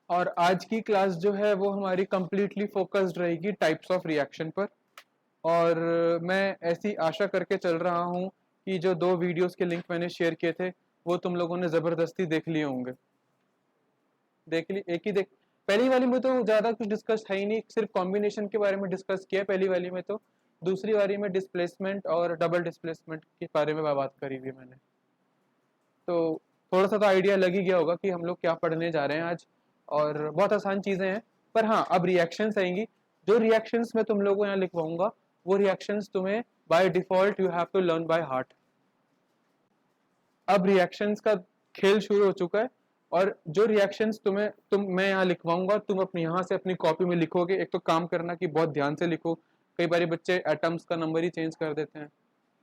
और आज की क्लास जो है वो हमारी कंप्लीटली फोकस्ड रहेगी टाइप्स ऑफ रिएक्शन पर। और मैं ऐसी आशा करके चल रहा हूँ कि जो दो वीडियोस के लिंक मैंने शेयर किए थे वो तुम लोगों ने ज़बरदस्ती देख लिए होंगे। देख ली एक ही देख। पहली वाली में तो ज़्यादा कुछ डिस्कस है ही नहीं, सिर्फ कॉम्बिनेशन के बारे में डिस्कस किया पहली वाली में। तो दूसरी वाली में डिस्प्लेसमेंट और डबल डिस्प्लेसमेंट के बारे में बात करी हुई है मैंने। तो थोड़ा सा तो आइडिया लग ही गया होगा कि हम लोग क्या पढ़ने जा रहे हैं आज। और बहुत आसान चीज़ें हैं, पर हाँ अब रिएक्शंस आएंगी। जो रिएक्शंस मैं तुम लोगों को यहाँ लिखवाऊंगा वो रिएक्शंस तुम्हें by default you have to learn by heart. अब रिएक्शंस का खेल शुरू हो चुका है। और जो रिएक्शंस मैं यहाँ लिखवाऊंगा तुम अपने यहाँ से अपनी कॉपी में लिखोगे। एक तो काम करना कि बहुत ध्यान से लिखो, कई बार बच्चे एटम्स का नंबर ही चेंज कर देते हैं,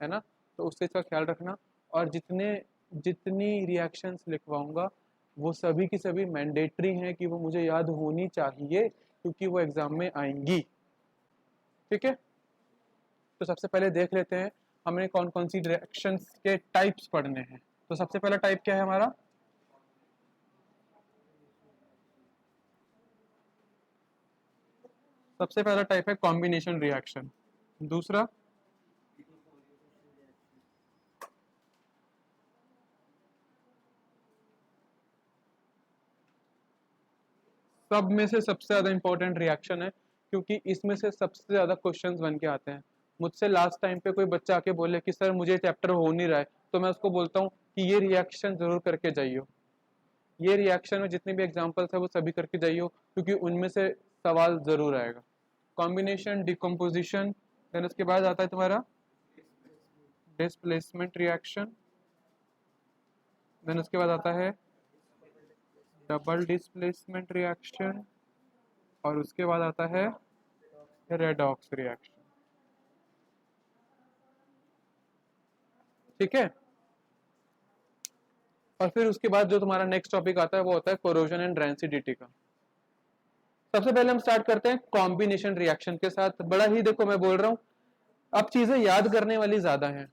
है ना। तो उस चीज़ का ख्याल रखना। और जितनी रिएक्शंस लिखवाऊंगा वो सभी की सभी मैंडेटरी हैं कि वो मुझे याद होनी चाहिए, क्योंकि वो एग्जाम में आएंगी। ठीक है, तो सबसे पहले देख लेते हैं हमें कौन कौन सी रिएक्शंस के टाइप्स पढ़ने हैं। तो सबसे पहला टाइप क्या है हमारा? सबसे पहला टाइप है कॉम्बिनेशन रिएक्शन। दूसरा सब में से सबसे ज्यादा इंपॉर्टेंट रिएक्शन है, क्योंकि इसमें से सबसे ज्यादा क्वेश्चंस बन के आते हैं। मुझसे लास्ट टाइम पे कोई बच्चा आके बोले कि सर मुझे चैप्टर हो नहीं रहा है, तो मैं उसको बोलता हूँ कि ये रिएक्शन जरूर करके जाइए। ये रिएक्शन में जितने भी एग्जांपल्स है वो सभी करके जाइए, क्योंकि उनमें से सवाल जरूर आएगा। कॉम्बिनेशन, डिकम्पोजिशन, देन उसके बाद आता है तुम्हारा डिस्प्लेसमेंट रिएक्शन, देन उसके बाद आता है डबल डिस्प्लेसमेंट रिएक्शन, और उसके बाद आता है रेडॉक्स रिएक्शन। ठीक है, और फिर उसके बाद जो तुम्हारा नेक्स्ट टॉपिक आता है वो होता है कोरोजन एंड रेंसिडिटी का। सबसे पहले हम स्टार्ट करते हैं कॉम्बिनेशन रिएक्शन के साथ। बड़ा ही, देखो मैं बोल रहा हूं, अब चीजें याद करने वाली ज्यादा हैं,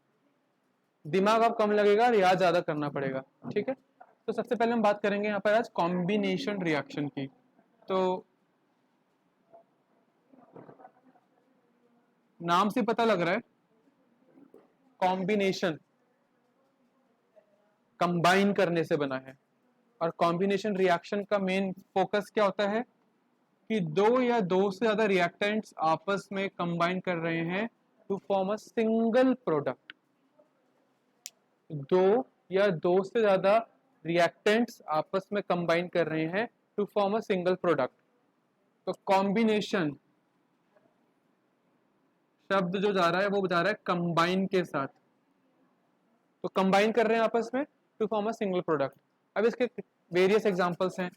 दिमाग अब कम लगेगा और याद ज्यादा करना पड़ेगा। ठीक है, तो सबसे पहले हम बात करेंगे यहाँ पर आज कॉम्बिनेशन रिएक्शन की। तो नाम से पता लग रहा है कॉम्बिनेशन कंबाइन करने से बना है। और कॉम्बिनेशन रिएक्शन का मेन फोकस क्या होता है कि दो या दो से ज्यादा रिएक्टेंट्स आपस में कंबाइन कर रहे हैं to form a single product. दो या दो से ज्यादा रिएक्टेंट्स आपस में कंबाइन कर रहे हैं to form a single product. तो कॉम्बिनेशन शब्द जो जा रहा है वो जा रहा है कंबाइन के साथ। तो कंबाइन कर रहे हैं आपस में to form a single product. अब इसके वेरियस एग्जांपल्स हैं।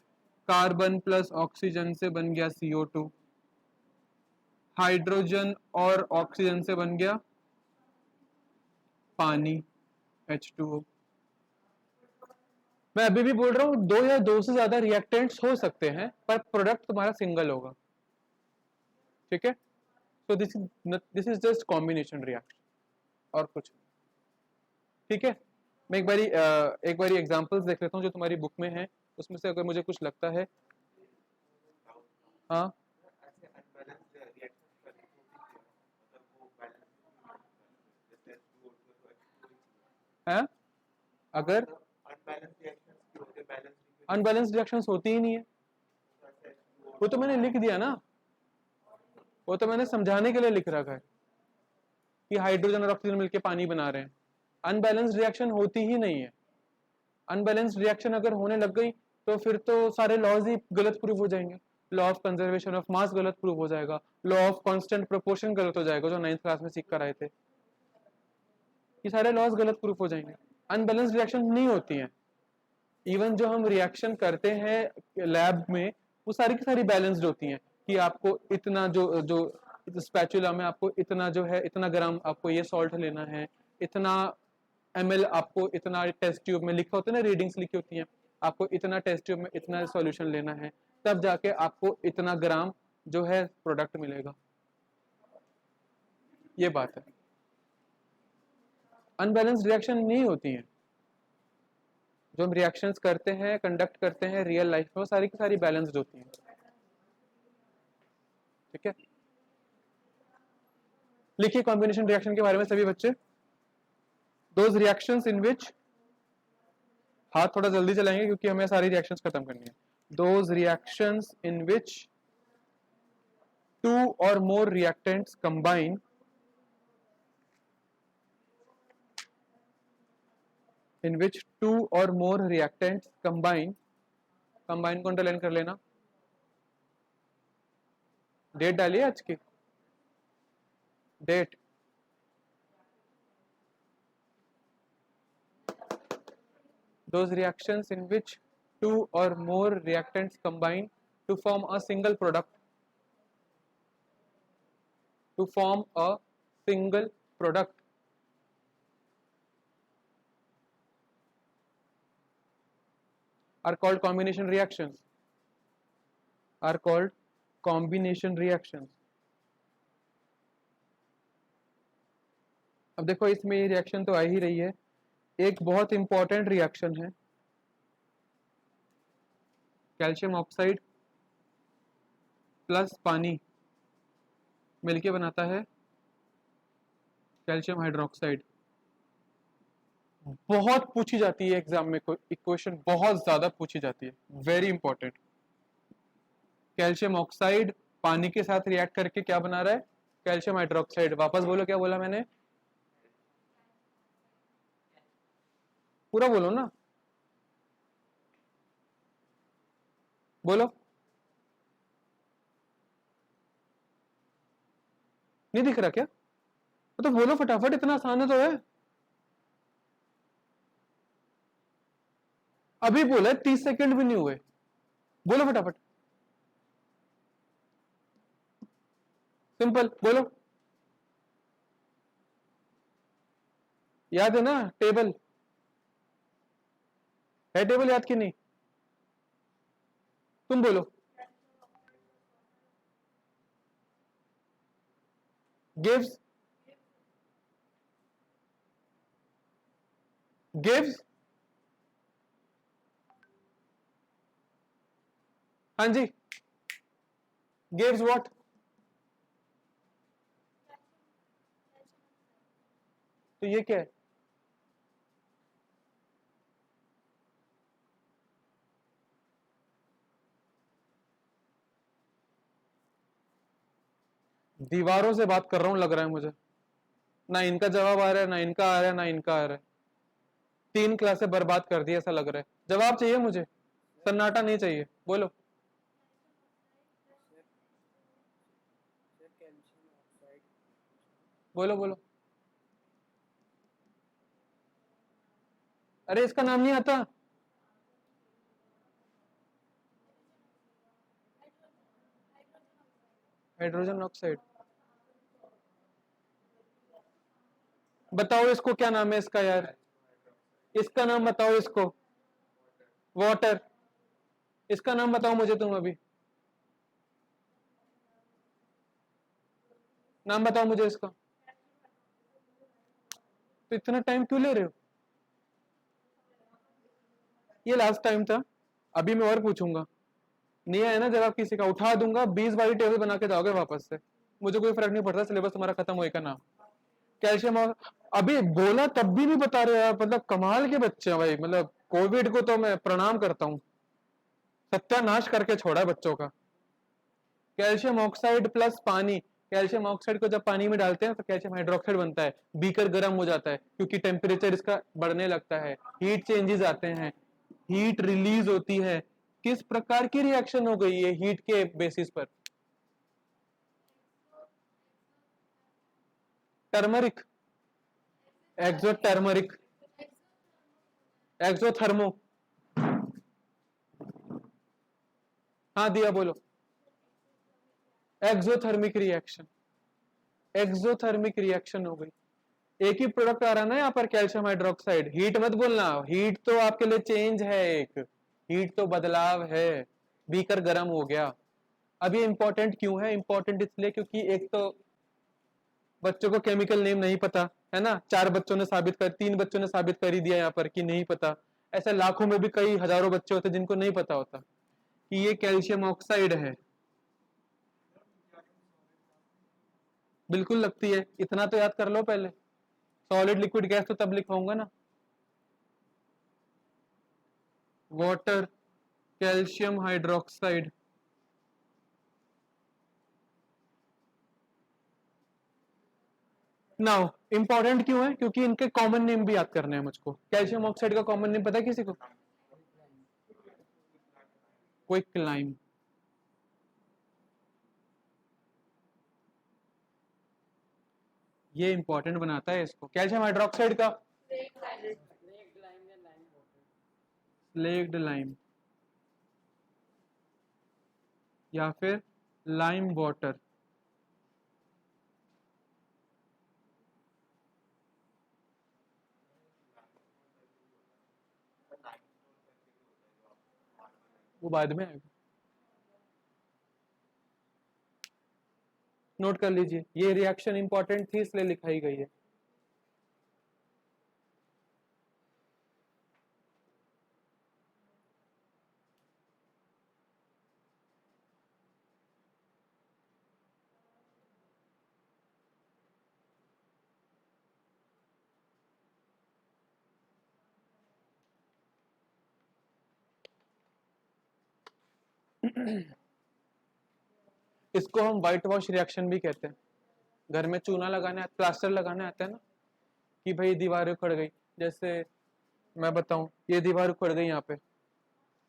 कार्बन प्लस ऑक्सीजन से बन गया CO2, हाइड्रोजन और ऑक्सीजन से बन गया पानी H2O। मैं अभी भी बोल रहा हूं दो या दो से ज्यादा रिएक्टेंट्स हो सकते हैं पर प्रोडक्ट तुम्हारा सिंगल होगा। ठीक है, तो this is just combination reaction और कुछ। ठीक है, मैं एक बारी एग्जांपल्स देख लेता हूँ जो तुम्हारी बुक में है, उसमें से अगर मुझे कुछ लगता है। हाँ, है अगर अनबैलेंस्ड रिएक्शंस होती ही नहीं है। वो तो मैंने लिख दिया ना, वो तो मैंने समझाने के लिए लिख रखा है कि हाइड्रोजन और ऑक्सीजन मिलकर पानी बना रहे हैं। अनबैलेंस्ड रिएक्शन होती ही नहीं है। अनबैलेंस्ड रिएक्शन अगर होने लग गई तो फिर तो सारे लॉज ही गलत प्रूव हो जाएंगे। Law of conservation of mass गलत प्रूव हो जाएगा, लॉ ऑफ कांस्टेंट प्रोपोर्शन गलत हो जाएगा जो 9th क्लास में सीख कर आए थे। ये सारे लॉज गलत प्रूफ हो जाएंगे। अनबैलेंस्ड रिएक्शन नहीं होती हैं। इवन जो हम रिएक्शन करते हैं लैब में वो सारी की सारी बैलेंस्ड होती हैं कि आपको इतना जो जो स्पैचुला में आपको इतना जो है इतना ग्राम आपको ये सॉल्ट लेना है, इतना ml आपको इतना टेस्ट ट्यूब में लिखा होता है ना, रीडिंग्स लिखी होती हैं, आपको इतना टेस्ट ट्यूब में इतना सॉल्यूशन लेना है, तब जाके आपको इतना ग्राम जो है प्रोडक्ट मिलेगा। ये बात है, अनबैलेंस्ड रिएक्शन नहीं होती है। जो हम रिएक्शंस करते हैं, कंडक्ट करते हैं रियल लाइफ में, वो सारी की सारी बैलेंस्ड होती हैं। ठीक है, लिखिए कॉम्बिनेशन रिएक्शन के बारे में सभी बच्चे। दोज रिएक्शंस इन विच, हाथ थोड़ा जल्दी चलाएंगे क्योंकि हमें सारी रिएक्शंस खत्म करनी है। Those reactions in which two or more reactants combine in which two or more reactants combine, combine को अंडरलाइन कर लेना, डेट डालिए आज की date, those reactions in which two or more reactants combine to form a single product, to form a single product are called combination reactions, are called combination reactions। अब देखो इसमें ये रिएक्शन तो आ ही रही है, एक बहुत इंपॉर्टेंट रिएक्शन है, कैल्शियम ऑक्साइड प्लस पानी मिलके बनाता है कैल्शियम हाइड्रोक्साइड। बहुत पूछी जाती है एग्जाम में, इक्वेशन बहुत ज्यादा पूछी जाती है, वेरी इंपॉर्टेंट। कैल्शियम ऑक्साइड पानी के साथ रिएक्ट करके क्या बना रहा है, कैल्शियम हाइड्रोक्साइड। वापस बोलो, क्या बोला मैंने, पूरा बोलो ना, बोलो, नहीं दिख रहा क्या, तो बोलो फटाफट, इतना आसान है तो है। अभी बोला 30 सेकंड भी नहीं हुए, बोलो फटाफट, सिंपल बोलो, याद है ना टेबल, है टेबल याद कि नहीं, तुम बोलो, गिव्स, गिव्स, हाँ जी, गिव्स व्हाट, तो ये क्या है, दीवारों से बात कर रहा हूं लग रहा है मुझे, ना इनका जवाब आ रहा है, ना इनका आ रहा है, ना इनका आ रहा है, 3 क्लासें बर्बाद कर दी ऐसा लग रहा है। जवाब चाहिए मुझे, सन्नाटा नहीं चाहिए, बोलो, बोलो बोलो, अरे इसका नाम नहीं आता, हाइड्रोजन ऑक्साइड। बताओ इसको क्या नाम है इसका यार, इसका नाम बताओ इसको, वाटर, इसका नाम बताओ मुझे तुम अभी, नाम बताओ मुझे इसका, तो इतना टाइम क्यों ले रहे हो, ये लास्ट टाइम था, अभी मैं और पूछूंगा, नहीं आया ना जवाब किसी का, उठा दूंगा, 20 बारी टेबल बना के जाओगे वापस से, मुझे कोई फर्क नहीं पड़ता, सिलेबस तुम्हारा खत्म होएगा ना। कैल्शियम अभी बोला तब भी नहीं बता रहे यार, मतलब कमाल के बच्चे हैं भाई, मतलब कोविड को तो मैं प्रणाम करता हूँ, सत्यानाश करके छोड़ा है बच्चों का। कैल्शियम ऑक्साइड प्लस पानी, कैल्शियम ऑक्साइड को जब पानी में डालते हैं तो कैल्शियम हाइड्रोक्साइड बनता है, बीकर गर्म हो जाता है क्योंकि टेम्परेचर इसका बढ़ने लगता है, हीट चेंजेस आते हैं, हीट रिलीज होती है। किस प्रकार की रिएक्शन हो गई है हीट के बेसिस पर, टर्मरिक, एक्सोटर्मरिक, एक्सोथर्मो, हाँ दिया बोलो, एक्सोथर्मिक रिएक्शन, एक्सोथर्मिक रिएक्शन हो गई। एक ही प्रोडक्ट आ रहा है ना यहाँ पर, कैल्शियम हाइड्रोक्साइड, हीट मत बोलना, हीट तो आपके लिए चेंज है, एक हीट तो बदलाव है, बीकर गर्म हो गया। अब ये इंपॉर्टेंट क्यों है, इंपॉर्टेंट इसलिए क्योंकि एक तो बच्चों को केमिकल नेम नहीं पता है ना, 4 बच्चों ने साबित कर, 3 बच्चों ने साबित कर ही दिया यहाँ पर कि नहीं पता, ऐसे लाखों में भी कई हजारों बच्चे होते हैं जिनको नहीं पता होता कि ये कैल्शियम ऑक्साइड है। बिल्कुल लगती है, इतना तो याद कर लो पहले। सॉलिड लिक्विड गैस तो तब लिखाऊंगा ना, water, calcium hydroxide. Now important क्यों है? क्योंकि इनके कॉमन नेम भी याद करने हैं मुझको। कैल्शियम ऑक्साइड का कॉमन नेम पता है किसी को? क्विकलाइम। ये इंपॉर्टेंट बनाता है इसको। कैल्शियम हाइड्रोक्साइड का स्लेक्ड लाइम या फिर लाइम वाटर। वो बाद में आएगा, नोट कर लीजिए। ये रिएक्शन इंपॉर्टेंट थी इसलिए लिखाई गई है। इसको हम व्हाइट वॉश रिएक्शन भी कहते हैं। घर में चूना लगाने, प्लास्टर लगाने आता है ना, कि भाई दीवार उखड़ गई। जैसे मैं बताऊं, ये दीवार उखड़ गई यहाँ पे,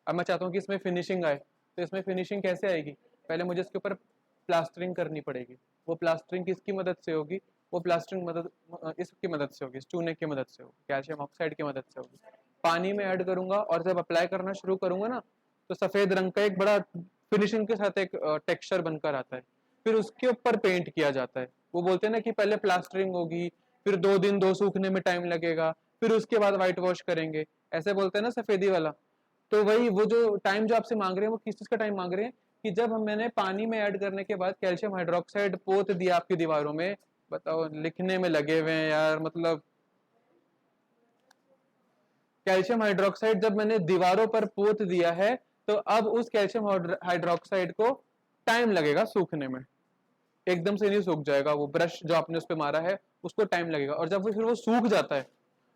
अब मैं चाहता हूँ कि इसमें फिनिशिंग आए, तो इसमें फिनिशिंग कैसे आएगी? पहले मुझे इसके ऊपर प्लास्टरिंग करनी पड़ेगी। वो प्लास्टरिंग किसकी मदद से होगी? वो प्लास्टरिंग मदद इसकी मदद से होगी, चूने की मदद से होगी, कैल्शियम ऑक्साइड की मदद से होगी। पानी में ऐड करूंगा और जब अप्लाई करना शुरू करूंगा ना, तो सफेद रंग का एक बड़ा फिनिशिंग के साथ एक टेक्सचर बनकर आता है। फिर उसके ऊपर पेंट किया जाता है। वो बोलते हैं ना कि पहले प्लास्टरिंग होगी, फिर 2 दिन 2 सूखने में टाइम लगेगा, फिर उसके बाद व्हाइट वॉश करेंगे, ऐसे बोलते हैं ना सफेदी वाला। तो वही वो जो टाइम जो आपसे मांग रहे हैं, वो किस चीज का टाइम मांग रहे हैं? कि जब मैंने पानी में ऐड करने के बाद कैल्शियम हाइड्रोक्साइड पोत दिया आपकी दीवारों में, बताओ लिखने में लगे हुए हैं यार, मतलब कैल्शियम हाइड्रोक्साइड जब मैंने दीवारों पर पोत दिया है, तो अब उस कैल्शियम हाइड्रोक्साइड को टाइम लगेगा सूखने में। एकदम से नहीं सूख जाएगा, वो ब्रश जो आपने उस पर मारा है उसको टाइम लगेगा। और जब फिर वो सूख जाता है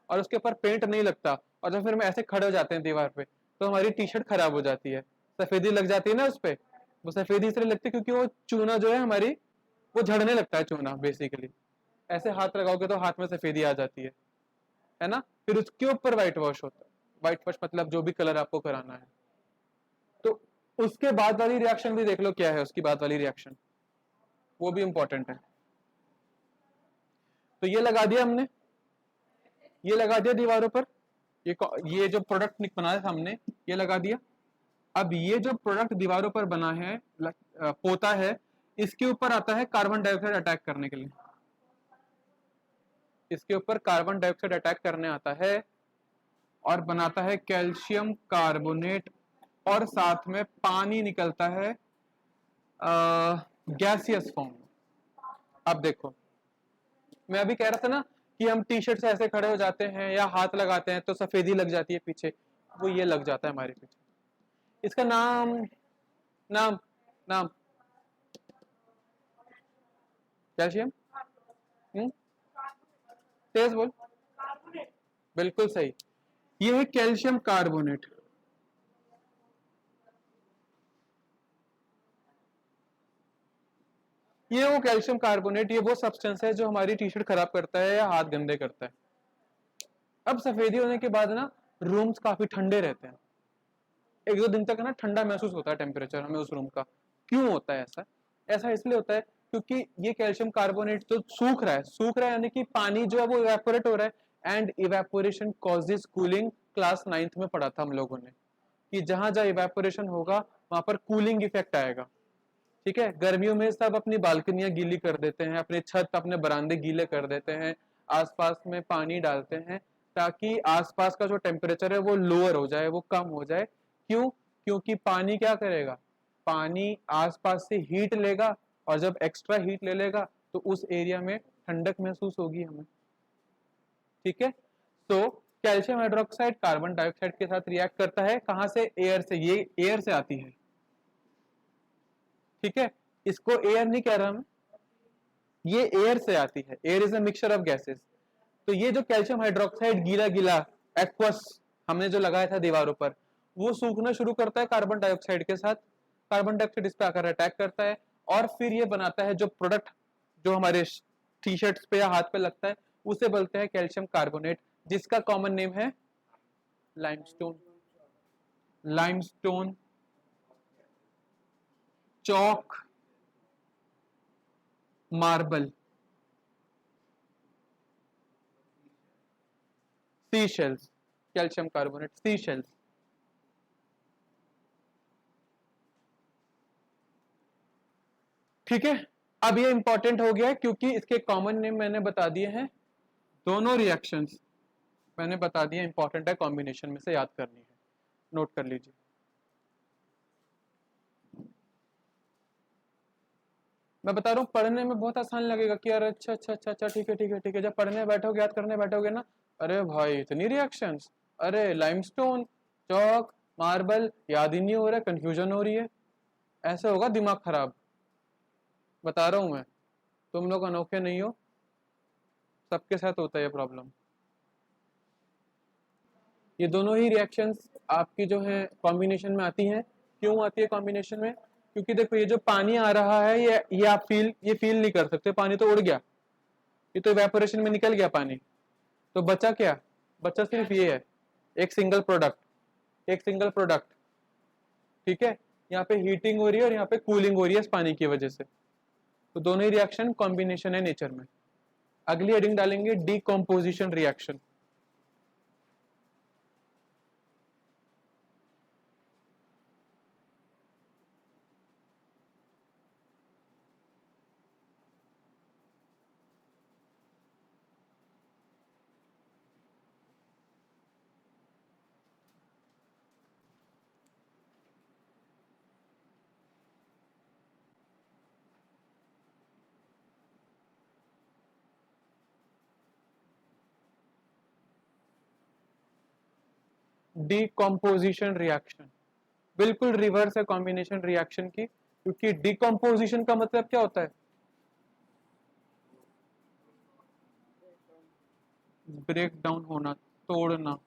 और उसके ऊपर पेंट नहीं लगता, और जब फिर हम ऐसे खड़े हो जाते हैं दीवार पे, तो हमारी टी शर्ट खराब हो जाती है, सफेदी लग जाती है ना उस पे। वो सफेदी इसलिए लगती है क्योंकि वो चूना जो है हमारी, वो झड़ने लगता है चूना बेसिकली। ऐसे हाथ लगाओगे तो हाथ में सफेदी आ जाती है ना। फिर उसके ऊपर व्हाइट वॉश होता है। व्हाइट वॉश मतलब जो भी कलर आपको कराना है। तो उसके बाद वाली रिएक्शन भी देख लो क्या है, उसकी बाद वाली रिएक्शन, वो भी इंपॉर्टेंट है। तो ये लगा दिया हमने, ये लगा दिया दीवारों पर, ये जो प्रोडक्ट बनाया था हमने, ये लगा दिया। अब ये जो प्रोडक्ट दीवारों पर बना है, पोता है, इसके ऊपर आता है कार्बन डाइऑक्साइड अटैक करने के लिए। इसके ऊपर कार्बन डाइऑक्साइड अटैक करने आता है और बनाता है कैल्शियम कार्बोनेट, और साथ में पानी निकलता है गैसियस फॉर्म। अब देखो, मैं अभी कह रहा था ना कि हम टी शर्ट से ऐसे खड़े हो जाते हैं या हाथ लगाते हैं तो सफेदी लग जाती है पीछे, वो ये लग जाता है हमारे पीछे। इसका नाम, नाम नाम कैल्शियम, तेज बोल। बिल्कुल सही, ये है कैल्शियम कार्बोनेट। ये वो कैल्शियम कार्बोनेट, ये वो सब्सटेंस है जो हमारी टी शर्ट खराब करता है या हाथ गंदे करता है। अब सफेदी होने के बाद ना रूम्स काफी ठंडे रहते हैं, 1-2 दिन तक ना ठंडा महसूस होता है टेम्परेचर हमें उस रूम का। क्यों होता है ऐसा? ऐसा इसलिए होता है क्योंकि ये कैल्शियम कार्बोनेट जो सूख रहा है, सूख रहा है यानी कि पानी जो है वो इवेपोरेट हो रहा है, and evaporation causes cooling. Class 9th में पढ़ा था हम लोगों ने कि जहां जहां इवेपोरेशन होगा वहां पर कूलिंग इफेक्ट आएगा। ठीक है, गर्मियों में सब अपनी बालकनियां गीली कर देते हैं, अपने छत अपने बरामदे गीले कर देते हैं, आसपास में पानी डालते हैं ताकि आसपास का जो टेम्परेचर है वो लोअर हो जाए, वो कम हो जाए। क्यों? क्योंकि पानी क्या करेगा? पानी आसपास से हीट लेगा, और जब एक्स्ट्रा हीट ले लेगा तो उस एरिया में ठंडक महसूस होगी हमें। ठीक है, तो कैल्शियम हाइड्रोक्साइड कार्बन डाइऑक्साइड के साथ रिएक्ट करता है, कहां से? एयर से। ये एयर से आती है, ठीक है। इसको एयर नहीं कह रहा मैं, ये एयर से आती है। Air is a mixture of gases. तो ये जो कैल्शियम हाइड्रोक्साइड गीला गीला एक्वस हमने जो लगाया था दीवारों पर, वो सूखना शुरू करता है कार्बन डाइऑक्साइड के साथ। कार्बन डाइऑक्साइड इस पे आकर अटैक करता है और फिर ये बनाता है जो प्रोडक्ट जो हमारे टी शर्ट्स पे या हाथ पे लगता है, उसे बोलते हैं कैल्शियम कार्बोनेट, जिसका कॉमन नेम है limestone. Limestone, chalk, marble, sea shells, calcium carbonate sea shells. ठीक है, अब ये इंपॉर्टेंट हो गया क्योंकि इसके कॉमन नेम मैंने बता दिए हैं। दोनों रिएक्शंस मैंने बता दिए, इंपॉर्टेंट है, कॉम्बिनेशन में से याद करनी है, नोट कर लीजिए। मैं बता रहा हूँ पढ़ने में बहुत आसान लगेगा कि यार अच्छा अच्छा अच्छा अच्छा ठीक है ठीक है ठीक है। जब पढ़ने बैठोगे, याद करने बैठोगे ना, अरे भाई इतनी रिएक्शंस, अरे लाइमस्टोन, चौक, मार्बल, याद ही नहीं हो रहा, कंफ्यूजन हो रही है, ऐसे होगा दिमाग खराब। बता रहा हूँ मैं, तुम लोग अनोखे नहीं हो, सबके साथ होता है ये प्रॉब्लम। ये दोनों ही रिएक्शंस आपकी जो है कॉम्बिनेशन में आती हैं। क्यों आती है कॉम्बिनेशन में? क्योंकि देखो ये जो पानी आ रहा है, ये आप ये फील नहीं कर सकते, पानी तो उड़ गया, ये तो इवेपोरेशन में निकल गया पानी। तो बचा क्या? बचा सिर्फ ये है, एक सिंगल प्रोडक्ट, एक सिंगल प्रोडक्ट, ठीक है। यहाँ पे हीटिंग हो रही है और यहाँ पे कूलिंग हो रही है इस पानी की वजह से। तो दोनों ही रिएक्शन कॉम्बिनेशन है नेचर में। अगली हेडिंग डालेंगे डीकम्पोजिशन रिएक्शन। डीकम्पोजिशन रिएक्शन बिल्कुल रिवर्स है कॉम्बिनेशन रिएक्शन की, क्योंकि डीकम्पोजिशन का मतलब क्या होता है? ब्रेक डाउन होना, तोड़ना।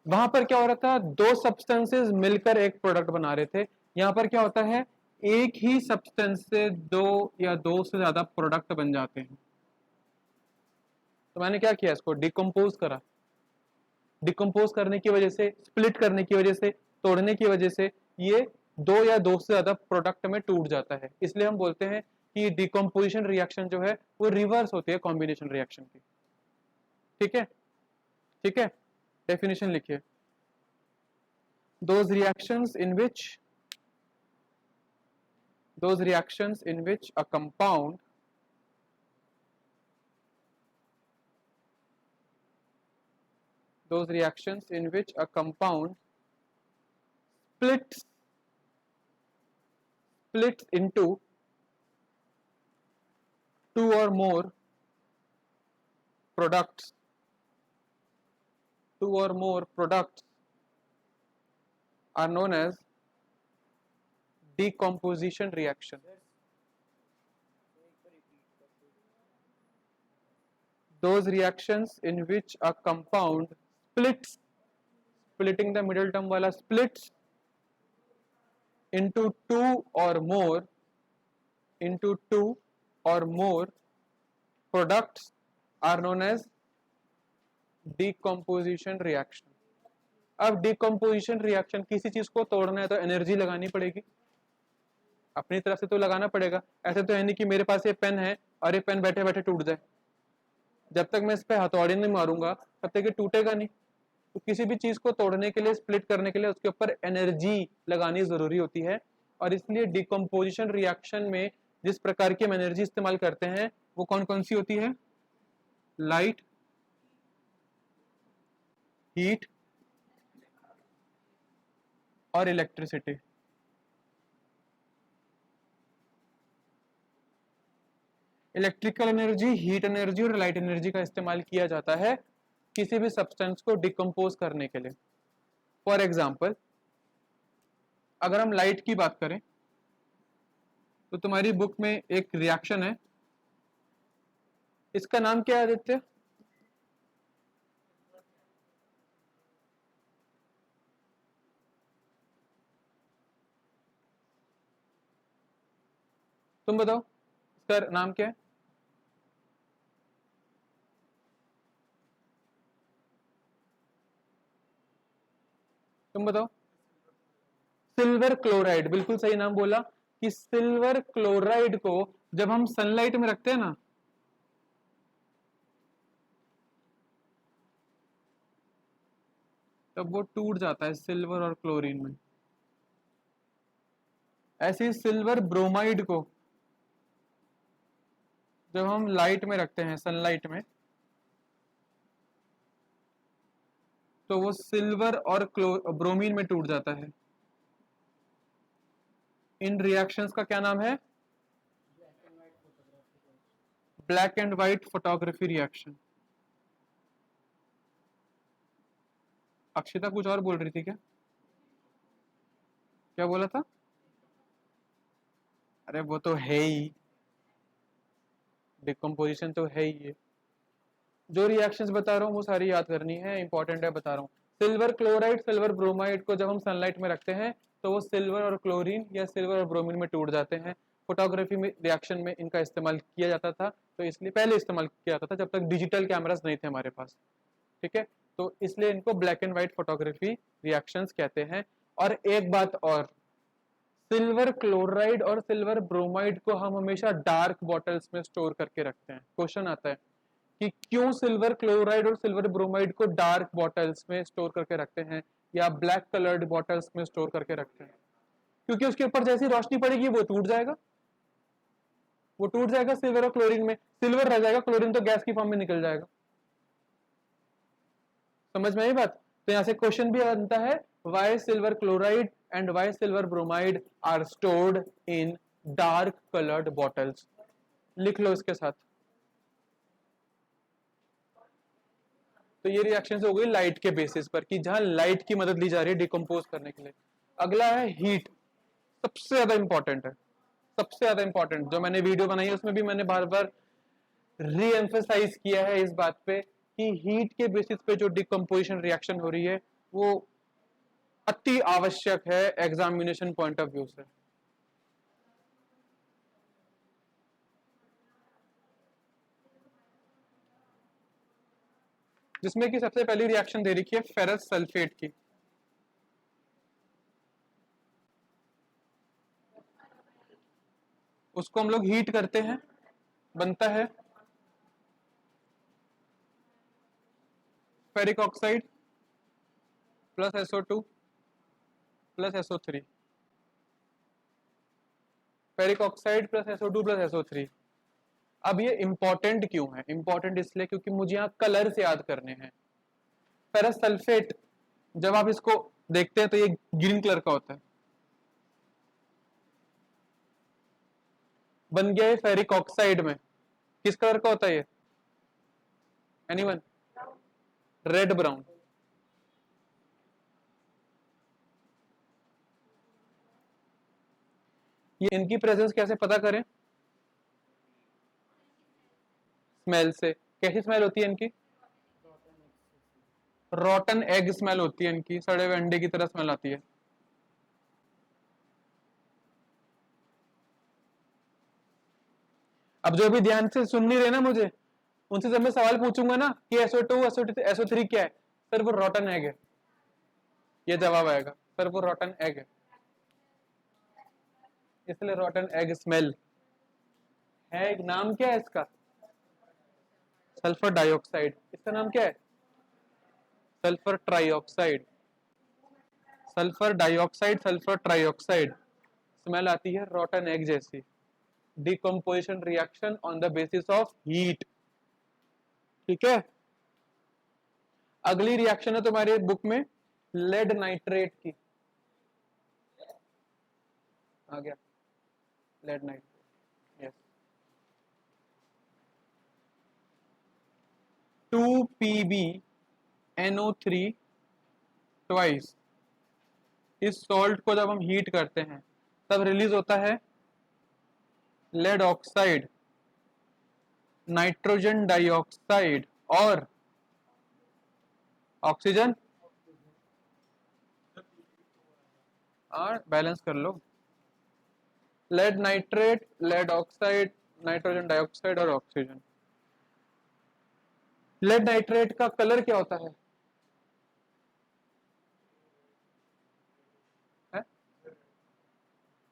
वहां पर क्या हो रहा था? दो सब्सटेंसेस मिलकर एक प्रोडक्ट बना रहे थे। यहाँ पर क्या होता है? एक ही सब्सटेंस से दो या दो से ज्यादा प्रोडक्ट बन जाते हैं। तो मैंने क्या किया? इसको डिकम्पोज करा। डिकम्पोज करने की वजह से, स्प्लिट करने की वजह से, तोड़ने की वजह से ये दो या दो से ज्यादा प्रोडक्ट में टूट जाता है। इसलिए हम बोलते हैं कि डिकम्पोजिशन रिएक्शन जो है वो रिवर्स होती है कॉम्बिनेशन रिएक्शन की। ठीक है, ठीक है। डेफिनेशन लिखिए। those reactions in which those reactions in which a compound those reactions in which a compound splits into two or more products are known as decomposition reaction. Those reactions in which a compound splits, splitting the middle term wala, splits into two or more products are known as decomposition reaction. अब decomposition reaction, किसी चीज को तोड़ना है तो energy लगानी पड़ेगी, अपनी तरफ से तो लगाना पड़ेगा। ऐसे तो है नहीं कि मेरे पास ये पेन है और ये पेन बैठे बैठे टूट जाए। जब तक मैं इस पे हथौड़ी नहीं मारूंगा तब तक ये टूटेगा नहीं। तो किसी भी चीज को तोड़ने के लिए, स्प्लिट करने के लिए उसके ऊपर एनर्जी लगानी जरूरी होती है। और इसलिए डिकम्पोजिशन रिएक्शन में जिस प्रकार की हम एनर्जी इस्तेमाल करते हैं वो कौन कौन सी होती है? लाइट, हीट और इलेक्ट्रिकल एनर्जी, हीट एनर्जी और लाइट एनर्जी का इस्तेमाल किया जाता है किसी भी सब्सटेंस को डिकम्पोज करने के लिए। फॉर एग्जाम्पल, अगर हम लाइट की बात करें तो तुम्हारी बुक में एक रिएक्शन है, इसका नाम क्या है आदित्य? तुम बताओ इसका नाम क्या है? तुम बताओ। सिल्वर क्लोराइड, बिल्कुल सही नाम बोला कि सिल्वर क्लोराइड को जब हम सनलाइट में रखते हैं ना, तब वो टूट जाता है सिल्वर और क्लोरीन में। ऐसे ही सिल्वर ब्रोमाइड को जब हम लाइट में रखते हैं, सनलाइट में, तो वो सिल्वर और ब्रोमीन में टूट जाता है। इन रिएक्शंस का क्या नाम है? Black and white photography reaction. Akshita कुछ और बोल रही थी क्या? क्या बोला था? अरे वो तो है ही, डिकम्पोजिशन तो है ही है। जो रिएक्शंस बता रहा हूँ वो सारी याद करनी है, इंपॉर्टेंट है, बता रहा हूँ। सिल्वर क्लोराइड, सिल्वर ब्रोमाइड को जब हम सनलाइट में रखते हैं तो वो सिल्वर और क्लोरीन या सिल्वर और ब्रोमीन में टूट जाते हैं। फोटोग्राफी में रिएक्शन में इनका इस्तेमाल किया जाता था, तो इसलिए पहले इस्तेमाल किया जाता था जब तक डिजिटल कैमरास नहीं थे हमारे पास, ठीक है। तो इसलिए इनको black and white photography reactions कहते हैं। और एक बात और, सिल्वर क्लोराइड और सिल्वर ब्रोमाइड को हम हमेशा डार्क बॉटल्स में स्टोर करके रखते हैं। क्वेश्चन आता है कि क्यों सिल्वर क्लोराइड और सिल्वर ब्रोमाइड को डार्क बॉटल्स में स्टोर करके रखते हैं या ब्लैक कलर्ड बॉटल्स में स्टोर करके रखते हैं? क्योंकि उसके ऊपर जैसी रोशनी पड़ेगी वो टूट जाएगा, वो टूट जाएगा सिल्वर और क्लोरीन में, सिल्वर रह जाएगा, क्लोरीन तो गैस की फॉर्म में निकल जाएगा। समझ में आई बात? तो यहां से क्वेश्चन भी बनता है, why silver chloride and why silver bromide are stored in dark coloured bottles. लिख लो इसके साथ। तो ये रिएक्शन हो गई लाइट के बेसिस पर कि जहां लाइट की मदद ली जा रही है डिकम्पोज करने के लिए। अगला है हीट, सबसे ज्यादा इंपॉर्टेंट है, सबसे ज्यादा इंपॉर्टेंट। जो मैंने वीडियो बनाई है उसमें भी मैंने बार बार री एम्फेसाइज किया है इस बात पे कि हीट के बेसिस पे जो डिकम्पोजिशन रिएक्शन हो रही है वो अति आवश्यक है एग्जामिनेशन पॉइंट ऑफ व्यू से। जिसमें कि सबसे पहली रिएक्शन दे रखी है फेरस सल्फेट की। उसको हम लोग हीट करते हैं, बनता है ferric oxide plus SO2 plus SO3। Ferric oxide plus SO2 plus SO3। अब ये इंपॉर्टेंट क्यों है? इंपॉर्टेंट इसलिए क्योंकि मुझे यहाँ कलर से याद करने हैं। फेरस सल्फेट जब आप इसको देखते हैं तो ये ग्रीन कलर का होता है, बन गया है फेरिक ऑक्साइड में। किस कलर का होता है ये? एनीवन? Red brown. ये इनकी प्रेजेंस कैसे पता करें? स्मेल से। कैसी स्मेल होती है इनकी? रॉटन एग स्मेल होती है इनकी, सड़े हुए अंडे की तरह स्मेल आती है। अब जो भी ध्यान से सुन नहीं रहे ना मुझे, उनसे जब मैं सवाल पूछूंगा ना कि SO2 SO3 क्या है, सर वो रॉटन एग है, ये जवाब आएगा, सर वो रॉटन एग है। इसलिए रॉटन एग स्मेल है। नाम क्या है इसका? Sulphur dioxide. इसका नाम क्या है? Sulphur trioxide. Sulphur dioxide, sulphur trioxide. Smell आती है रॉटन एग जैसी। Decomposition reaction on the basis of heat, ठीक है। अगली रिएक्शन है तुम्हारी बुक में लेड नाइट्रेट की। आ गया lead nitrate, yes. 2PbNO3 twice. इस सॉल्ट को जब हम हीट करते हैं तब रिलीज होता है लेड ऑक्साइड, नाइट्रोजन डाइऑक्साइड और ऑक्सीजन। और बैलेंस कर लो, lead nitrate, lead oxide, nitrogen dioxide और ऑक्सीजन। लेड नाइट्रेट का कलर क्या होता है?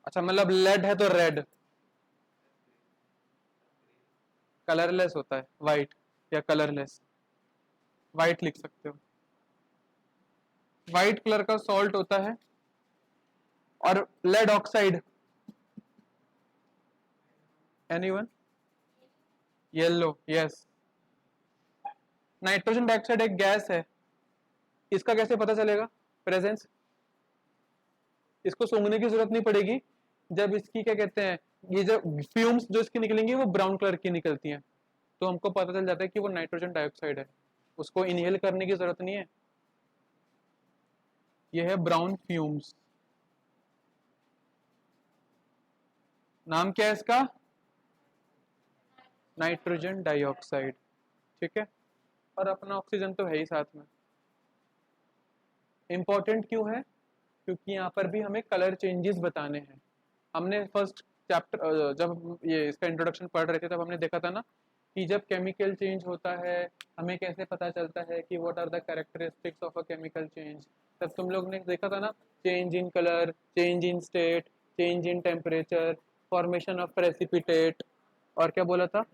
अच्छा, मतलब लेड है तो रेड, कलरलेस होता है, वाइट या कलरलेस, वाइट लिख सकते हो। वाइट कलर का सॉल्ट होता है। और lead oxide, anyone? Yellow, yes. Nitrogen dioxide एक गैस है, इसका कैसे पता चलेगा प्रेजेंस? इसको सूंघने की जरूरत नहीं पड़ेगी, जब इसकी क्या कहते हैं, ये जो फ्यूम्स जो इसकी निकलेंगी वो ब्राउन कलर की निकलती हैं, तो हमको पता चल जाता है कि वो नाइट्रोजन डाइऑक्साइड है, उसको इनहेल करने की जरूरत नहीं है। ये है ब्राउन फ्यूम्स। नाम क्या है इसका? नाइट्रोजन डाइऑक्साइड, ठीक है। और अपना ऑक्सीजन तो है ही साथ में। इंपॉर्टेंट क्यों है? क्योंकि यहाँ पर भी हमें कलर चेंजेस बताने हैं। हमने फर्स्ट चैप्टर जब ये इसका इंट्रोडक्शन पढ़ रहे थे तब हमने देखा था ना कि जब केमिकल चेंज होता है हमें कैसे पता चलता है कि what are the characteristics of a chemical change. तब तुम लोग ने देखा था ना, change in colour, change in state, change in temperature, formation of precipitate, और क्या बोला था,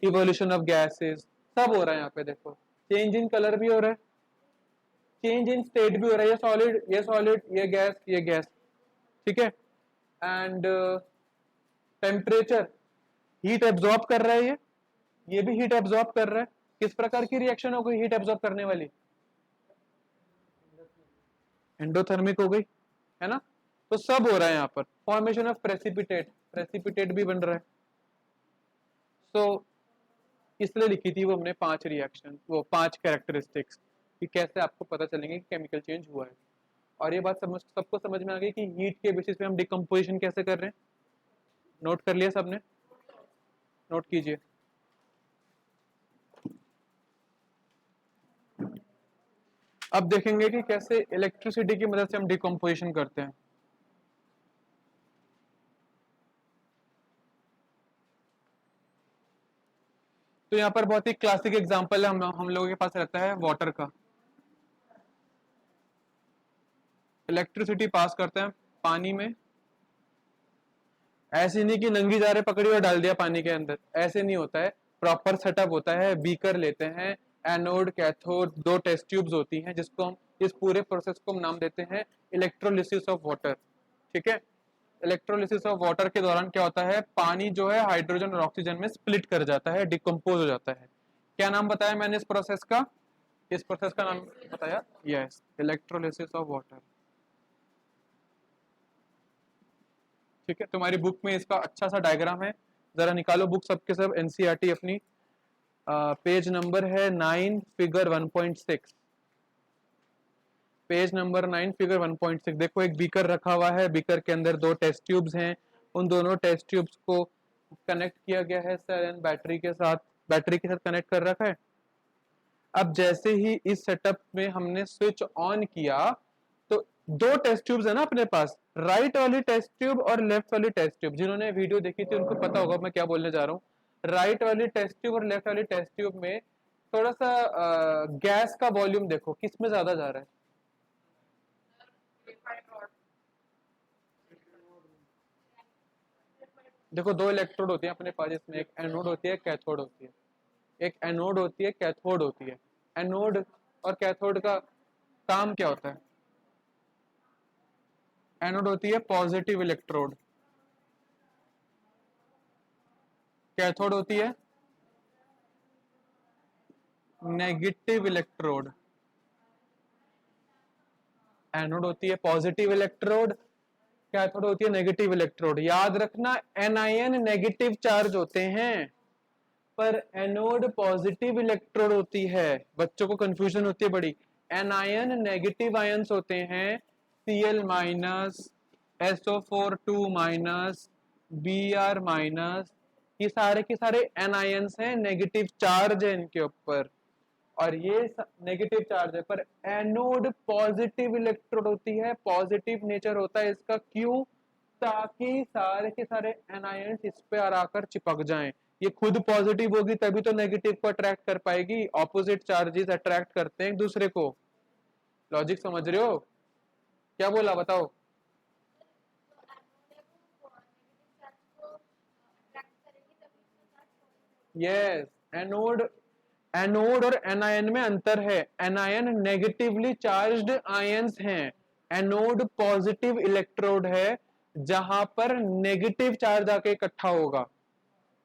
इवोल्यूशन ऑफ गैसेस, सब हो रहा है यहाँ पे। देखो, चेंज इन कलर भी हो रहा है, चेंज इन स्टेट भी हो रहा है, ये सॉलिड, ये सॉलिड, ये गैस, ये गैस, ठीक है। एंड टेम्परेचर, हीट एब्जॉर्ब कर रहा है, ये भी हीट एब्जॉर्ब कर रहा है। किस प्रकार की रिएक्शन हो गई हीट एब्जॉर्ब करने वाली? एंडोथर्मिक हो गई, है ना। तो सब हो रहा है यहाँ पर। फॉर्मेशन ऑफ प्रेसिपिटेट, प्रेसिपिटेट भी बन रहा है। सो इसलिए लिखी थी वो हमने 5 रिएक्शन, वो 5 कैरेक्टरिस्टिक्स, कि कैसे आपको पता चलेंगे कि केमिकल चेंज हुआ है। और ये बात सबको समझ में आ गई कि हीट के बेसिस पे हम डिकम्पोजिशन कैसे कर रहे हैं। नोट कर लिया सबने? नोट कीजिए। अब देखेंगे कि कैसे इलेक्ट्रिसिटी की मदद से हम डिकम्पोजिशन करते हैं। तो यहाँ पर बहुत ही क्लासिक एग्जांपल है हम लोगों के पास रहता है वाटर का। इलेक्ट्रिसिटी पास करते हैं पानी में, ऐसे नहीं कि नंगी जा रहे पकड़ी और डाल दिया पानी के अंदर, ऐसे नहीं होता है। प्रॉपर सेटअप होता है, बीकर लेते हैं, एनोड कैथोड, 2 टेस्ट ट्यूब्स होती हैं, जिसको हम इस पूरे प्रोसेस को हम नाम देते हैं इलेक्ट्रोलिसिस ऑफ वाटर, ठीक है। इलेक्ट्रोलिसिस ऑफ वाटर के दौरान क्या होता है, पानी जो है हाइड्रोजन और ऑक्सीजन में स्प्लिट कर जाता है, डिकम्पोज हो जाता है। क्या नाम बताया मैंने इस प्रोसेस का? इस प्रोसेस का नाम बताया, यस, इलेक्ट्रोलिसिस ऑफ वाटर, ठीक है। तुम्हारी बुक में इसका अच्छा सा डायग्राम है, जरा निकालो बुक सबके सब एनसीईआरटी अपनी। पेज नंबर है 9 फिगर 1.6, पेज नंबर 9 फिगर 1.6। देखो एक बीकर रखा हुआ है, बीकर के अंदर 2 टेस्ट ट्यूब्स हैं, उन दोनों टेस्ट ट्यूब्स को कनेक्ट किया गया है सेल एंड बैटरी के साथ, बैटरी के साथ कनेक्ट कर रखा है। अब जैसे ही इस सेटअप में हमने स्विच ऑन किया तो 2 टेस्ट ट्यूब्स है ना अपने पास, राइट वाली टेस्ट ट्यूब और लेफ्ट वाली टेस्ट ट्यूब। जिन्होंने वीडियो देखी थी उनको पता होगा मैं क्या बोलने जा रहा हूँ। राइट वाली टेस्ट ट्यूब और लेफ्ट वाली टेस्ट ट्यूब में थोड़ा सा गैस का वॉल्यूम देखो किस में ज्यादा जा रहा है। देखो 2 इलेक्ट्रोड होती है अपने पास, जिसमें एक एनोड होती है, कैथोड होती है। एक एनोड होती है, कैथोड होती है। एनोड और कैथोड का काम क्या होता है? एनोड होती है पॉजिटिव इलेक्ट्रोड, कैथोड होती है नेगेटिव इलेक्ट्रोड। एनोड होती है पॉजिटिव इलेक्ट्रोड, कैथोड होती है नेगेटिव इलेक्ट्रोड। याद रखना एनआईएन नेगेटिव चार्ज होते हैं, पर एनोड पॉजिटिव इलेक्ट्रोड होती है। बच्चों को कंफ्यूजन होती है बड़ी। एनायन नेगेटिव आयंस होते हैं, Cl minus, SO4 2 minus, Br minus, ये सारे के सारे एनायंस हैं, नेगेटिव चार्ज है इनके ऊपर, और ये नेगेटिव चार्ज है। पर एनोड पॉजिटिव इलेक्ट्रोड होती है, पॉजिटिव नेचर होता है इसका। क्यों? ताकि सारे के सारे एनायंस इस पे आकर चिपक जाएं। ये खुद पॉजिटिव होगी तभी तो नेगेटिव को अट्रैक्ट कर पाएगी। ऑपोजिट चार्जेस अट्रैक्ट करते हैं एक दूसरे को। लॉजिक समझ रहे हो? क्या बोला बताओ? यस, एनोड एनोड और एनायन में अंतर है। एनायन नेगेटिवली चार्ज्ड आयंस हैं, एनोड पॉजिटिव इलेक्ट्रोड है जहां पर नेगेटिव चार्ज आके इकट्ठा होगा।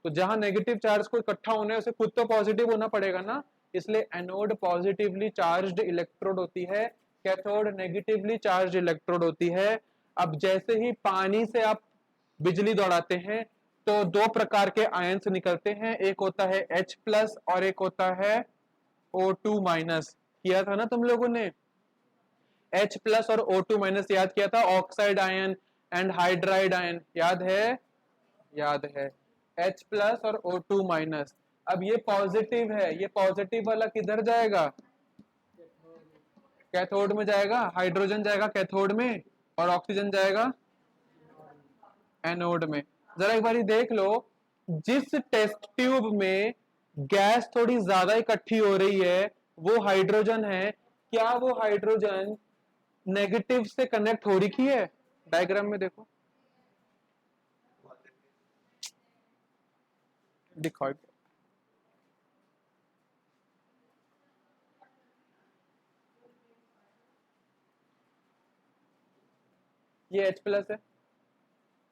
तो जहां नेगेटिव चार्ज को इकट्ठा होने उसे खुद तो पॉजिटिव होना पड़ेगा ना, इसलिए एनोड पॉजिटिवली चार्ज्ड इलेक्ट्रोड होती है, कैथोड नेगेटिवली चार्ज्ड इलेक्ट्रोड होती है। अब जैसे ही पानी से आप बिजली दौड़ाते हैं तो दो प्रकार के आयंस निकलते हैं, एक होता है H प्लस और एक होता है O2 माइनस। किया था ना तुम लोगों ने? H प्लस और O2 माइनस याद किया था, oxide ion and hydride ion, याद है? याद है, H प्लस और O2 माइनस। अब ये पॉजिटिव है, ये पॉजिटिव वाला किधर जाएगा? कैथोड में जाएगा। हाइड्रोजन जाएगा कैथोड में और ऑक्सीजन जाएगा एनोड में। जरा एक बारी देख लो, जिस टेस्ट ट्यूब में गैस थोड़ी ज्यादा इकट्ठी हो रही है वो हाइड्रोजन है, क्या वो हाइड्रोजन नेगेटिव से कनेक्ट हो रही है? डायग्राम में देखो, दिखाओ। ये H प्लस है,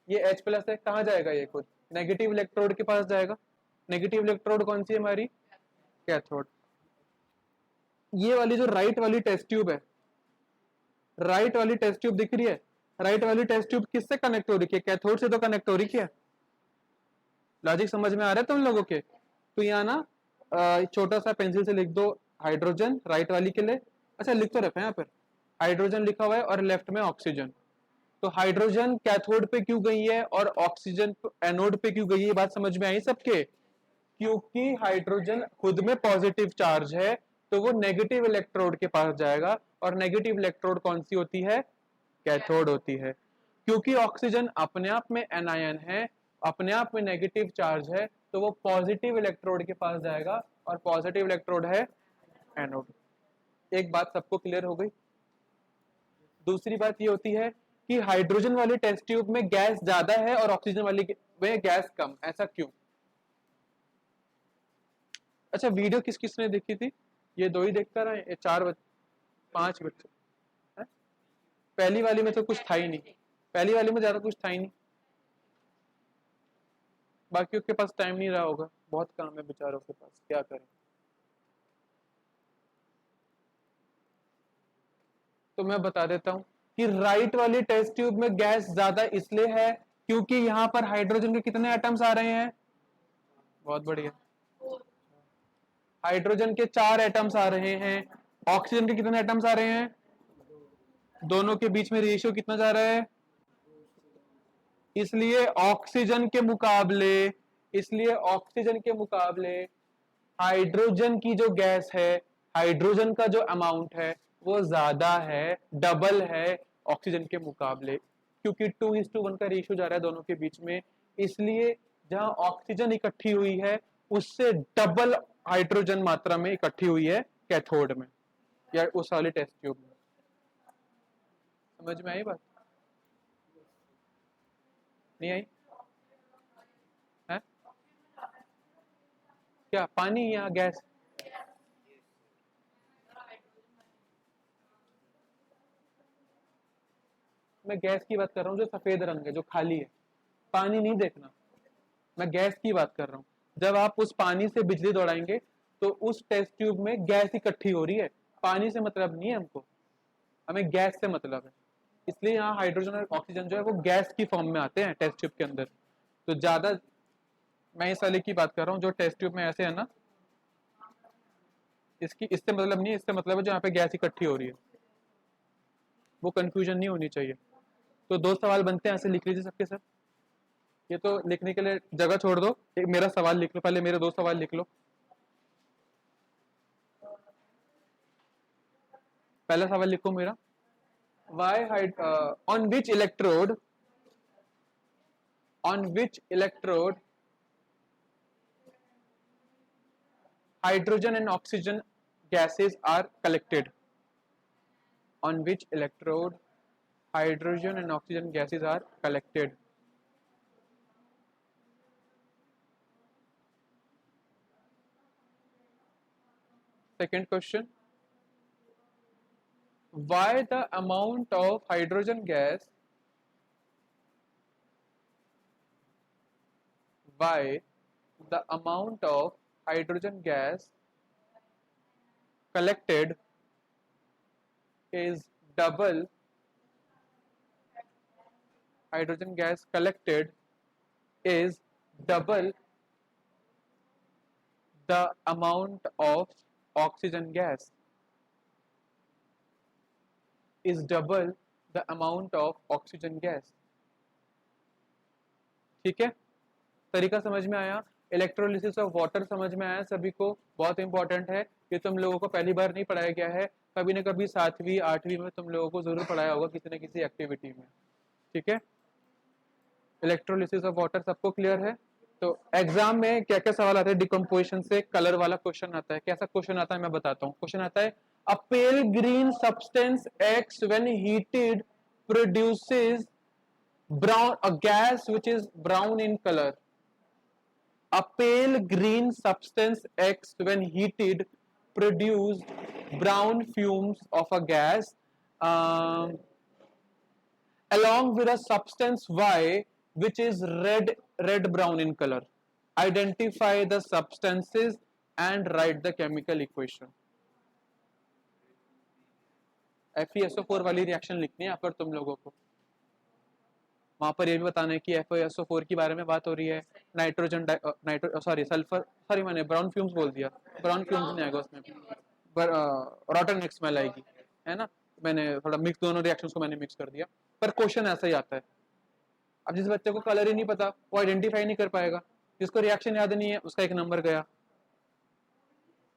ये H प्लस है, कहाँ जाएगा? ये खुद नेगेटिव इलेक्ट्रोड के पास जाएगा। नेगेटिव इलेक्ट्रोड कौन सी है हमारी? कैथोड। ये वाली जो राइट वाली टेस्ट ट्यूब है, राइट वाली टेस्ट ट्यूब दिख रही है, राइट वाली टेस्ट ट्यूब किससे कनेक्ट हो रही है? कैथोड से तो कनेक्ट हो रही है। लॉजिक समझ में आ रहा है तुम लोगों के? तो यहाँ ना छोटा सा पेंसिल से लिख दो हाइड्रोजन राइट वाली के लिए। अच्छा लिख तो रखा है यहाँ पर, हाइड्रोजन लिखा हुआ है और लेफ्ट में ऑक्सीजन। तो हाइड्रोजन कैथोड पे क्यों गई है और ऑक्सीजन एनोड पे क्यों गई है, बात समझ में आई सबके? क्योंकि हाइड्रोजन खुद में पॉजिटिव चार्ज है तो वो नेगेटिव इलेक्ट्रोड के पास जाएगा, और नेगेटिव इलेक्ट्रोड कौन सी होती है? कैथोड होती है। क्योंकि ऑक्सीजन अपने आप में एनायन है, अपने आप में नेगेटिव चार्ज है, तो वो पॉजिटिव इलेक्ट्रोड के पास जाएगा, और पॉजिटिव इलेक्ट्रोड है एनोड। एक बात सबको क्लियर हो गई? दूसरी बात ये होती है कि हाइड्रोजन वाली टेस्ट ट्यूब में गैस ज्यादा है और ऑक्सीजन वाली में गैस कम, ऐसा क्यों? अच्छा वीडियो किस किसने देखी थी? ये दो ही देखकर आए? ये 5 बच्चे हैं? पहली वाली में तो कुछ था ही नहीं, पहली वाली में ज्यादा कुछ था ही नहीं। बाकियों के पास टाइम नहीं रहा होगा, बहुत काम है बेचारों के पास, क्या करें। तो मैं बता देता हूं कि राइट वाली टेस्ट ट्यूब में गैस ज्यादा इसलिए है क्योंकि यहां पर हाइड्रोजन के कितने एटम्स आ रहे हैं? बहुत बढ़िया, हाइड्रोजन के 4 एटम्स आ रहे हैं। ऑक्सीजन के कितने एटम्स आ रहे हैं? दोनों के बीच में रेशियो कितना जा रहा है? इसलिए ऑक्सीजन के मुकाबले, इसलिए ऑक्सीजन के मुकाबले हाइड्रोजन की जो गैस है, हाइड्रोजन का जो अमाउंट है वो ज्यादा है, डबल है ऑक्सीजन के मुकाबले, क्योंकि 2:1 का रेशियो जा रहा है दोनों के बीच में। इसलिए जहां ऑक्सीजन इकट्ठी हुई है उससे डबल हाइड्रोजन मात्रा में इकट्ठी हुई है कैथोड में या उस वाले टेस्ट ट्यूब में। समझ में आई बात? नहीं आई है? क्या पानी या गैस? मैं गैस की बात कर रहा हूँ जो सफेद रंग है, जो खाली है। पानी नहीं देखना, मैं गैस की बात कर रहा हूँ। जब आप उस पानी से बिजली दौड़ाएंगे तो उस टेस्ट ट्यूब में गैस इकट्ठी हो रही है, पानी से मतलब नहीं है हमको, हमें गैस से मतलब है। इसलिए यहाँ हाइड्रोजन और ऑक्सीजन जो है वो गैस की फॉर्म में आते हैं टेस्ट ट्यूब के अंदर। तो ज्यादा मैं इस वाले की बात कर रहा हूँ जो टेस्ट ट्यूब में ऐसे है ना, इसकी इससे मतलब नहीं है, इससे मतलब है जो यहाँ पे गैस इकट्ठी हो रही है, वो कंफ्यूजन नहीं होनी चाहिए। तो दो सवाल बनते हैं, ऐसे लिख लीजिए सबके सब। ये तो लिखने के लिए जगह छोड़ दो, एक मेरा सवाल लिख लो, पहले मेरे दो सवाल लिख लो। पहला सवाल लिखो मेरा, why hide on which electrode hydrogen and oxygen gases are collected? On which electrode hydrogen and oxygen gases are collected? Second question, why the amount of hydrogen gas why the amount of hydrogen gas collected is double hydrogen gas collected is double the amount of oxygen gas is double the amount of oxygen gas. ठीक है, तरीका समझ में आया? Electrolysis of water समझ में आया सभी को? बहुत इंपॉर्टेंट है, ये तुम लोगों को पहली बार नहीं पढ़ाया गया है, कभी न कभी 7वीं 8वीं में तुम लोगों को जरूर पढ़ाया होगा किसी न किसी एक्टिविटी में। ठीक है, इलेक्ट्रोलिसिस ऑफ वाटर सबको क्लियर है? तो एग्जाम में क्या क्या सवाल आते हैं डिकम्पोजिशन से? कलर वाला क्वेश्चन आता है। कैसा क्वेश्चन आता है मैं बताता हूँ। क्वेश्चन आता है, a pale green substance X when heated produces brown a gas which is brown in color. A pale green substance X when heated produced brown fumes of a gas along with a substance Y which is red brown in color. Identify the substances and write the chemical equation. FeSO4 वाली reaction लिखनी है यहाँ पर तुम लोगों को। वहां पर ये भी बताना है कि FeSO4 के बारे में बात हो रही है, नाइट्रोजन सल्फर, सॉरी मैंने ब्राउन फ्यूम्स बोल दिया, ब्राउन फ्यूम्स नहीं आएगा उसमें, रॉटन स्मेल आएगी, है ना? मैंने थोड़ा मिक्स, दोनों रिएक्शंस को मैंने मिक्स कर दिया, पर क्वेश्चन ऐसा ही आता है। अब जिस बच्चे को कलर ही नहीं पता वो आइडेंटिफाई नहीं कर पाएगा, जिसको रिएक्शन याद नहीं है उसका एक नंबर गया।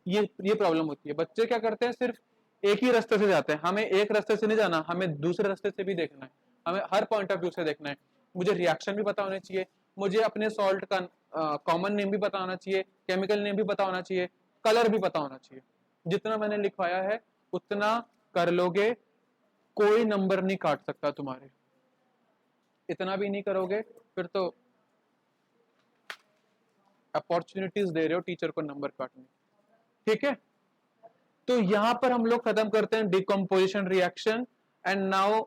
ये प्रॉब्लम होती है। बच्चे क्या करते हैं, सिर्फ एक ही रास्ते से जाते हैं। हमें एक रास्ते से नहीं जाना, हमें दूसरे रास्ते से भी देखना है, हमें हर पॉइंट ऑफ व्यू से देखना है। मुझे रिएक्शन भी पता होना चाहिए, मुझे अपने सॉल्ट का कॉमन नेम भी पता होना चाहिए, केमिकल नेम भी पता होना चाहिए, कलर भी पता होना चाहिए। जितना मैंने लिखवाया है उतना कर लोगे, कोई नंबर नहीं काट सकता तुम्हारे। इतना भी नहीं करोगे फिर तो अपॉर्चुनिटीज दे रहे हो टीचर को नंबर काटने। ठीक है, तो यहां पर हम लोग खत्म करते हैं डिकम्पोजिशन रिएक्शन। एंड नाउ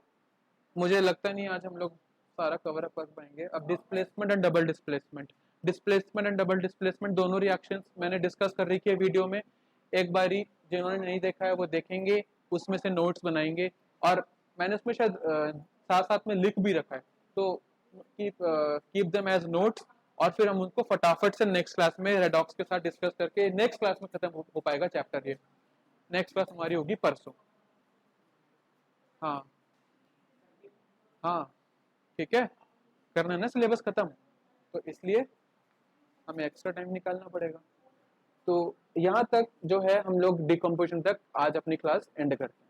मुझे लगता नहीं आज हम लोग सारा कवर अप कर पाएंगे। अब displacement and double displacement, displacement and double displacement दोनों रिएक्शंस मैंने डिस्कस कर रखी है वीडियो में। एक बारी जिन्होंने नहीं देखा है वो देखेंगे, उसमें से नोट्स बनाएंगे, और मैंने उसमें शायद साथ साथ में लिख भी रखा है, तो कीप देम एज नोट्स। और फिर हम उनको फटाफट से नेक्स्ट क्लास में रेडॉक्स के साथ डिस्कस करके नेक्स्ट क्लास में खत्म हो पाएगा चैप्टर। ये नेक्स्ट क्लास हमारी होगी परसों। हाँ हाँ ठीक है, करना है ना सिलेबस खत्म, तो इसलिए हमें एक्स्ट्रा टाइम निकालना पड़ेगा। तो यहाँ तक जो है हम लोग डिकम्पोजिशन तक आज अपनी क्लास एंड करते हैं।